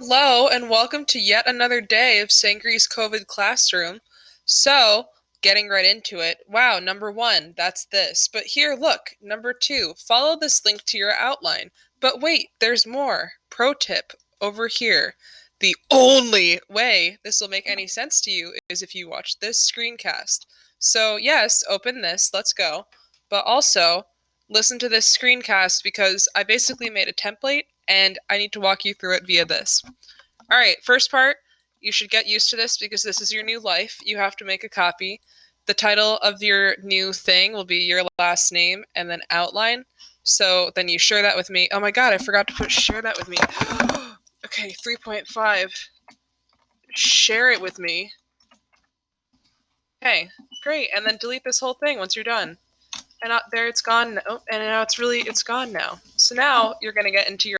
Hello, and welcome to yet another day of Sangri's COVID classroom. So, getting right into it. Wow, number one, that's this. But here, look, number two, follow this link to your outline. But wait, there's more. Pro tip over here. The only way this will make any sense to you is if you watch this screencast. So, yes, open this, let's go. But also, listen to this screencast because I basically made a template and I need to walk you through it via this. All right, first part, you should get used to this because this is your new life. You have to make a copy. The title of your new thing will be your last name and then outline. So then you share that with me. Oh my god, I forgot to put share that with me. Okay, 3.5. Share it with me. Okay, great. And then delete this whole thing once you're done. And there it's gone. Oh, and now it's gone now. So now you're going to get into your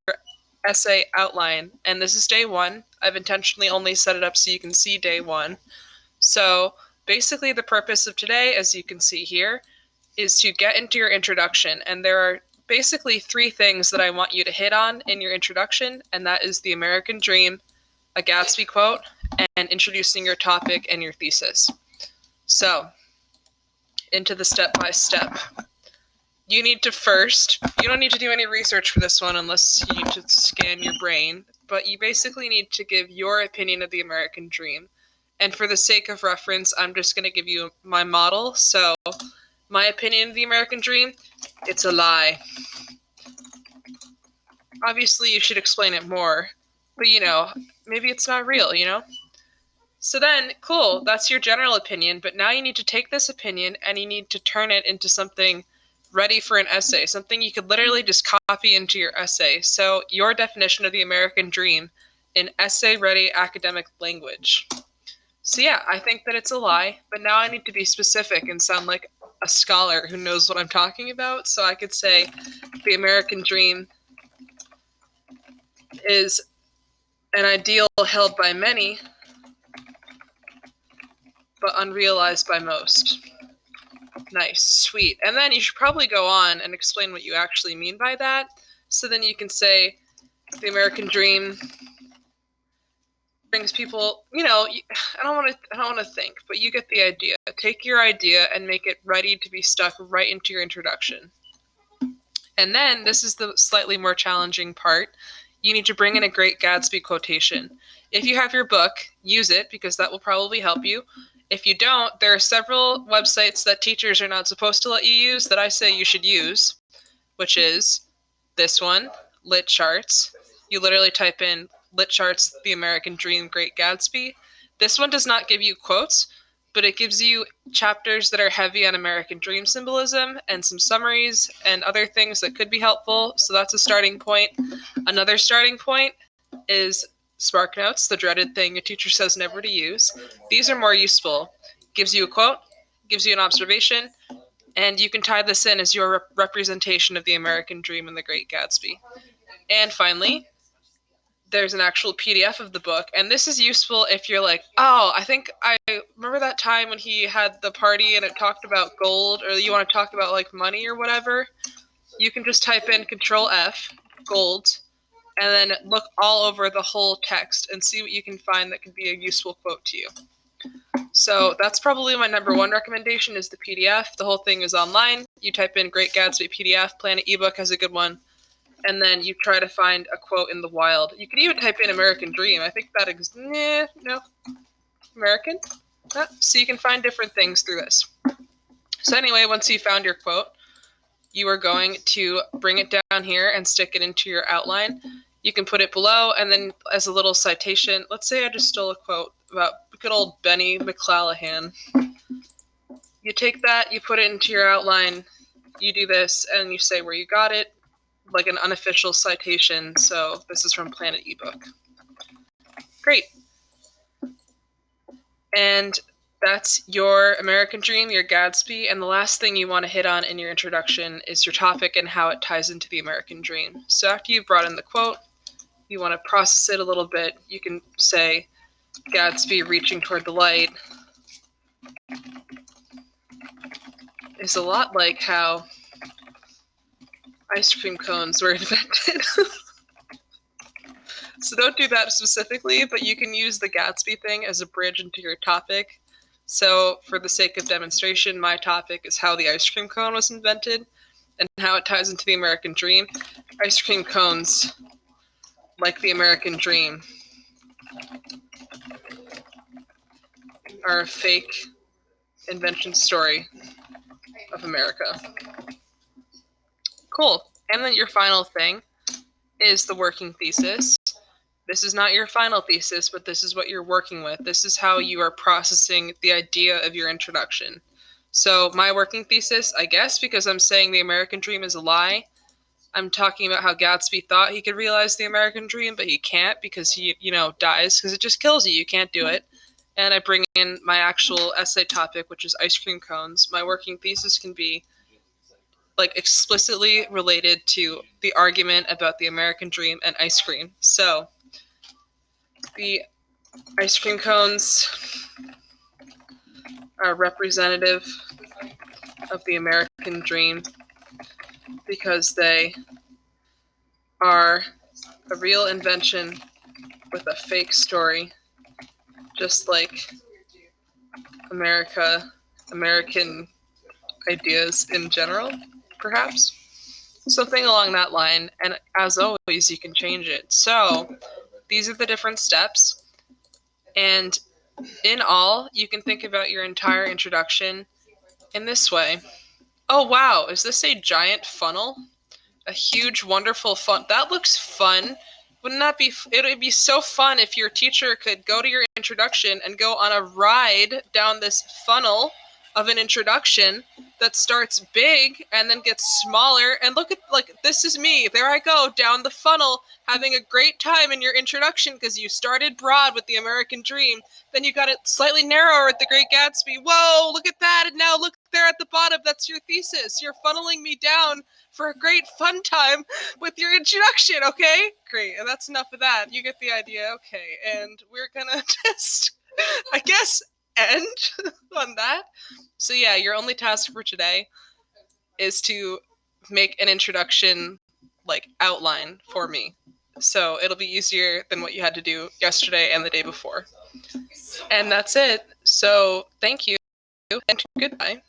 essay outline, and this is day one. I've intentionally only set it up so you can see day one. So basically the purpose of today, as you can see here, is to get into your introduction, and there are basically three things that I want you to hit on in your introduction, and that is the American dream, a Gatsby quote, and introducing your topic and your thesis. So into the step-by-step. You need to first, you don't need to do any research for this one unless you need to scan your brain, but you basically need to give your opinion of the American dream. And for the sake of reference, I'm just going to give you my model. So, my opinion of the American dream, it's a lie. Obviously, you should explain it more, but maybe it's not real, So then, cool, that's your general opinion, but now you need to take this opinion and you need to turn it into something ready for an essay, something you could literally just copy into your essay. So, your definition of the American dream in essay ready academic language. So, yeah, I think that it's a lie, but now I need to be specific and sound like a scholar who knows what I'm talking about. So, I could say the American dream is an ideal held by many, but unrealized by most. Nice, sweet. And then you should probably go on and explain what you actually mean by that. So then you can say the American dream brings people, I don't want to think, but you get the idea. Take your idea and make it ready to be stuck right into your introduction. And then this is the slightly more challenging part. You need to bring in a Great Gatsby quotation. If you have your book, use it because that will probably help you. If you don't, there are several websites that teachers are not supposed to let you use that I say you should use, which is this one, Lit Charts. You literally type in Lit Charts, The American Dream, Great Gatsby. This one does not give you quotes, but it gives you chapters that are heavy on American dream symbolism and some summaries and other things that could be helpful. So that's a starting point. Another starting point is SparkNotes, the dreaded thing your teacher says never to use. These are more useful. Gives you a quote, gives you an observation, and you can tie this in as your representation of the American dream and the Great Gatsby. And finally, there's an actual PDF of the book, and this is useful if you're like, oh, I think I remember that time when he had the party and it talked about gold, or you want to talk about like money or whatever. You can just type in Control F, gold, and then look all over the whole text and see what you can find that could be a useful quote to you. So that's probably my number one recommendation is the PDF. The whole thing is online. You type in Great Gatsby PDF, Planet ebook has a good one, and then you try to find a quote in the wild. You could even type in American Dream. I think that no, American. So you can find different things through this. So anyway, once you found your quote, you are going to bring it down here and stick it into your outline. You can put it below, and then as a little citation, let's say I just stole a quote about good old Benny McClanahan. You take that, you put it into your outline, you do this, and you say where you got it, like an unofficial citation. So this is from Planet ebook. Great. And that's your American dream, your Gatsby, and the last thing you want to hit on in your introduction is your topic and how it ties into the American dream. So after you've brought in the quote, you want to process it a little bit. You can say, Gatsby reaching toward the light is a lot like how ice cream cones were invented. So don't do that specifically, but you can use the Gatsby thing as a bridge into your topic. So for the sake of demonstration, my topic is how the ice cream cone was invented and how it ties into the American dream. Ice cream cones, like the American dream, are a fake invention story of America. Cool. And then your final thing is the working thesis. This is not your final thesis, but this is what you're working with. This is how you are processing the idea of your introduction. So my working thesis, I guess, because I'm saying the American dream is a lie, I'm talking about how Gatsby thought he could realize the American dream, but he can't because he, dies because it just kills you. You can't do it. And I bring in my actual essay topic, which is ice cream cones. My working thesis can be explicitly related to the argument about the American dream and ice cream. So the ice cream cones are representative of the American dream because they are a real invention with a fake story, just like American ideas in general, perhaps. Something along that line, and as always, you can change it. So these are the different steps, and in all, you can think about your entire introduction in this way. Oh wow, is this a giant funnel? A huge, wonderful fun. That looks fun. Wouldn't that be? It would be so fun if your teacher could go to your introduction and go on a ride down this funnel of an introduction that starts big and then gets smaller. And look at, this is me. There I go down the funnel, having a great time in your introduction because you started broad with the American dream. Then you got it slightly narrower at the Great Gatsby. Whoa, look at that. And now look there at the bottom. That's your thesis. You're funneling me down for a great fun time with your introduction, okay? Great, and that's enough of that. You get the idea, okay. And we're gonna just, I guess, end on that. So yeah, your only task for today is to make an introduction, outline for me. So it'll be easier than what you had to do yesterday and the day before. And that's it. So thank you, and goodbye.